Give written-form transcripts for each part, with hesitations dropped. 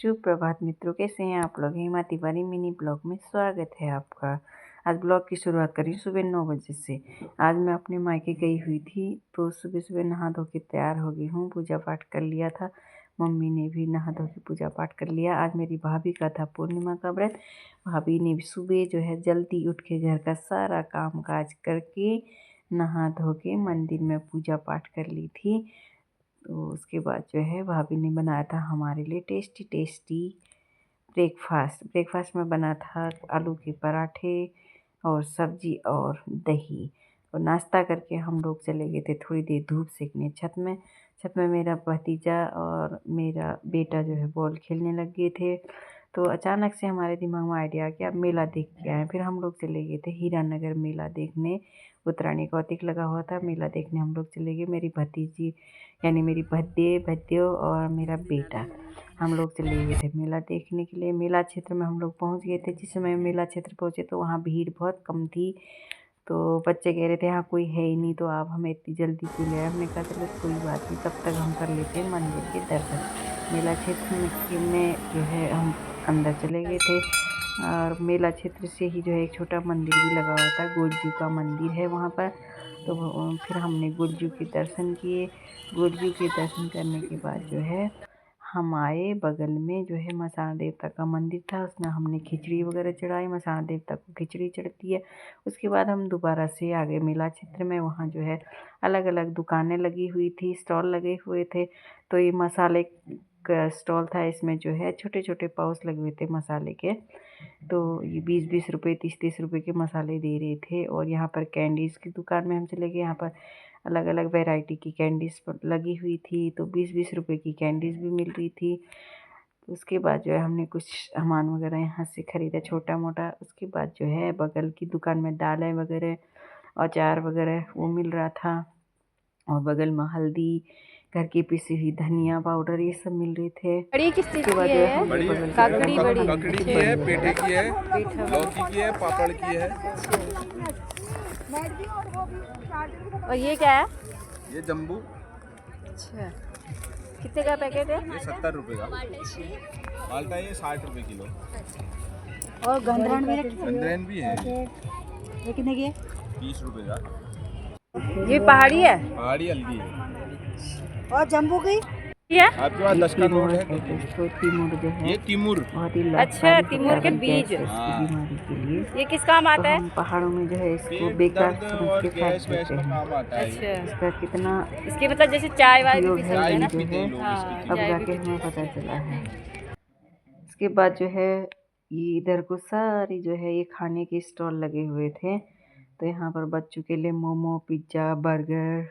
सुप्रभात मित्रों, कैसे हैं आप लोग। हेमा तिवारी मिनी ब्लॉग में स्वागत है आपका। आज ब्लॉग की शुरुआत करी सुबह 9 बजे से। आज मैं अपने मायके गई हुई थी, तो सुबह सुबह नहा धो के तैयार हो गई हूँ। पूजा पाठ कर लिया था, मम्मी ने भी नहा धो के पूजा पाठ कर लिया। आज मेरी भाभी का था पूर्णिमा का व्रत। भाभी ने भी सुबह जो है जल्दी उठ के घर का सारा काम काज करके नहा धो के मंदिर में पूजा पाठ कर ली थी। तो उसके बाद जो है भाभी ने बनाया था हमारे लिए टेस्टी ब्रेकफास्ट में बना था आलू के पराठे और सब्जी और दही। और नाश्ता करके हम लोग चले गए थे थोड़ी देर धूप सेकने छत में मेरा भतीजा और मेरा बेटा जो है बॉल खेलने लग गए थे। तो अचानक से हमारे दिमाग में आइडिया कि अब मेला देख के आए। फिर हम लोग चले गए थे हीरानगर मेला देखने। उत्तरायणी कौतिक लगा हुआ था, मेला देखने हम लोग चले गए। मेरी भतीजी यानी मेरी भद्दे और मेरा बेटा, हम लोग चले गए थे मेला देखने के लिए। मेला क्षेत्र में हम लोग पहुंच गए थे। जिस समय मेला क्षेत्र पहुंचे तो वहाँ भीड़ बहुत कम थी। तो बच्चे कह रहे थे यहाँ कोई है ही नहीं, तो आप हमें इतनी जल्दी क्यों ले आए। हमने कहा चलो कोई बात नहीं, तब तक हम कर लेते हैं मंदिर के दर्शन। मेला क्षेत्र में जो है हम अंदर चले गए थे। और मेला क्षेत्र से ही जो है एक छोटा मंदिर भी लगा हुआ था, गोलजू का मंदिर है वहाँ पर। तो फिर हमने गोलजू के दर्शन किए। गोलजू के दर्शन करने के बाद जो है हम आए, बगल में जो है मसान देवता का मंदिर था, उसमें हमने खिचड़ी वगैरह चढ़ाई। मसान देवता को खिचड़ी चढ़ती है। उसके बाद हम दोबारा से आ गए मेला क्षेत्र में। वहाँ जो है अलग अलग दुकानें लगी हुई थी, स्टॉल लगे हुए थे। तो ये मसाले का स्टॉल था, इसमें जो है छोटे छोटे पाउच लगे हुए थे मसाले के। तो ये 20-20 रुपये 30-30 रुपये के मसाले दे रहे थे। और यहाँ पर कैंडीज़ की दुकान में हम चले गए। यहाँ पर अलग अलग वैरायटी की कैंडीज़ लगी हुई थी, तो 20-20 रुपये की कैंडीज़ भी मिल रही थी। तो उसके बाद जो है हमने कुछ सामान वगैरह यहाँ से ख़रीदा छोटा मोटा। उसके बाद जो है बगल की दुकान में दालें वगैरह, अचार वगैरह वो मिल रहा था। और बगल में हल्दी, घर की पिसी हुई धनिया पाउडर, ये सब मिल रहे थे। बड़ी किस चीज़ उसके बाद की जो है? हम बगल काकड़ी बड़ी, ककड़ी की है, पेठे की है, लौकी की है, पापड़ की है। और ये क्या है? ये जम्बू। अच्छा, कितने का पैकेट है? ये 70 रुपये का। माल्टा ये 60 रुपये किलो। और गंधरान भी गंधरेन भी है, ये कितने की है? 20 रुपये का। ये पहाड़ी है पहाड़ी हल्दी है। और जम्बू की है? आपके पास 10 का नोट है। तिमुर जो है ये तिमुर। बहुत ही अच्छा, तिमुर के बीज। बीमारी के लिए ये किस काम आता है? हम पहाड़ों में जो है इसको पेट बेकार दर्द समझ और के गैस फेंक वैस देते में हैं। काम आता है। अच्छा, इसका कितना इसके मतलब जैसे चाय वाय भी उपयोग पी है सकते हैं ये ना? जो पीते है हैं लोग हाँ, इसकी। अब चाय भी जाके पीते हमें हैं। पता चला है। इसके बाद जो है ये इधर को सारी जो है ये खाने के स्टॉल लगे हुए थे। तो यहाँ पर बच्चों के लिए मोमो, पिज्ज़ा, बर्गर,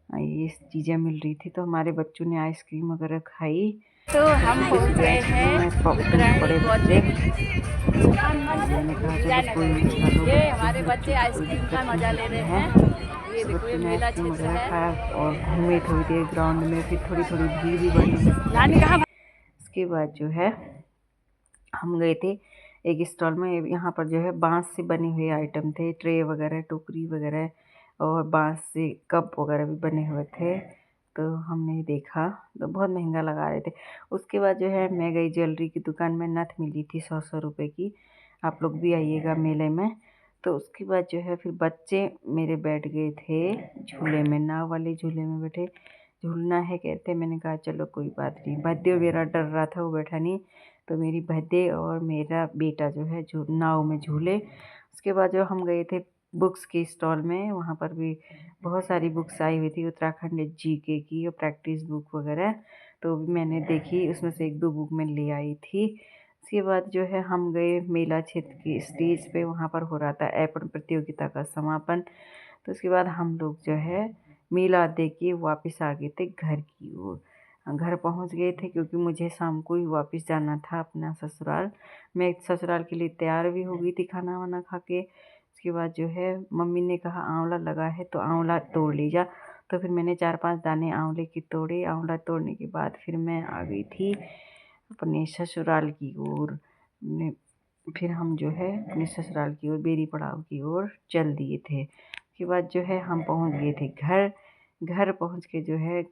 ये चीज़ें मिल रही थी। तो हमारे बच्चों ने आइसक्रीम वगैरह खाई। तो हम पहुँच गए हैं उत्तरायणी कौतिक। मैंने कहा चलो कोई नहीं, खा लो ये बच्चे हमारे हैं, बच्चे बच्चों को कोई आइसक्रीम का दिक्कत मजा नहीं ले होती रहे है। हैं। ये तो देखो, ये बच्चों ने मेला आइसक्रीम क्षेत्र वगैरह है। खाया और घूमे थोड़ी देर ग्राउंड में। फिर थोड़ी थोड़ी भीड़ भी बढ़ने लगी। नानी कहाँ? उसके बाद जो है हम गए थे एक स्टॉल में। यहाँ पर जो है बांस से बने हुए आइटम थे, ट्रे वगैरह, टोकरी वगैरह, और बांस से कप वगैरह भी बने हुए थे। तो हमने देखा तो बहुत महंगा लगा रहे थे। उसके बाद जो है मैं गई ज्वेलरी की दुकान में, नथ मिली थी 100 रुपये की। आप लोग भी आइएगा मेले में। तो उसके बाद जो है फिर बच्चे मेरे बैठ गए थे झूले में, नाव वाले झूले में बैठे। झूलना है कहते, मैंने कहा चलो कोई बात नहीं। भद्दे मेरा डर रहा था, वो बैठा नहीं। तो मेरी भद्दे और मेरा बेटा जो है नाव में झूले। उसके बाद जो हम गए थे बुक्स के स्टॉल में, वहाँ पर भी बहुत सारी बुक्स आई हुई थी, उत्तराखंड जीके की और प्रैक्टिस बुक वगैरह। तो भी मैंने देखी, उसमें से 1-2 बुक मैं ले आई थी। उसके बाद जो है हम गए मेला क्षेत्र की स्टेज पे, वहाँ पर हो रहा था एपन प्रतियोगिता का समापन। तो उसके बाद हम लोग जो है मेला देख के वापस आ गए थे घर की ओर। घर पहुंच गए थे क्योंकि मुझे शाम को ही वापस जाना था अपना ससुराल। मैं ससुराल के लिए तैयार भी हो गई थी खाना वाना खा के। उसके बाद जो है मम्मी ने कहा आंवला लगा है तो आंवला तोड़ ले जा। तो फिर मैंने 4-5 दाने आंवले के तोड़े। आंवला तोड़ने के बाद फिर मैं आ गई थी अपने ससुराल की ओर। फिर हम जो है अपने ससुराल की ओर, बेरी पड़ाव की ओर चल दिए थे। उसके बाद जो है हम पहुंच गए थे घर। घर पहुंच के जो है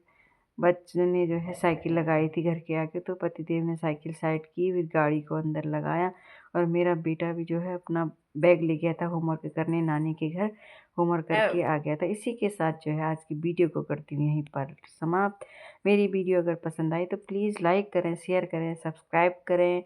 बच्चे ने जो है साइकिल लगाई थी घर के आगे, तो पतिदेव ने साइकिल साइड की, फिर गाड़ी को अंदर लगाया और मेरा बेटा भी जो है अपना बैग ले गया था होमवर्क करने नानी के घर, होमवर्क करके आ गया था। इसी के साथ जो है आज की वीडियो को करती हूँ यहीं पर समाप्त। मेरी वीडियो अगर पसंद आई तो प्लीज़ लाइक करें, शेयर करें, सब्सक्राइब करें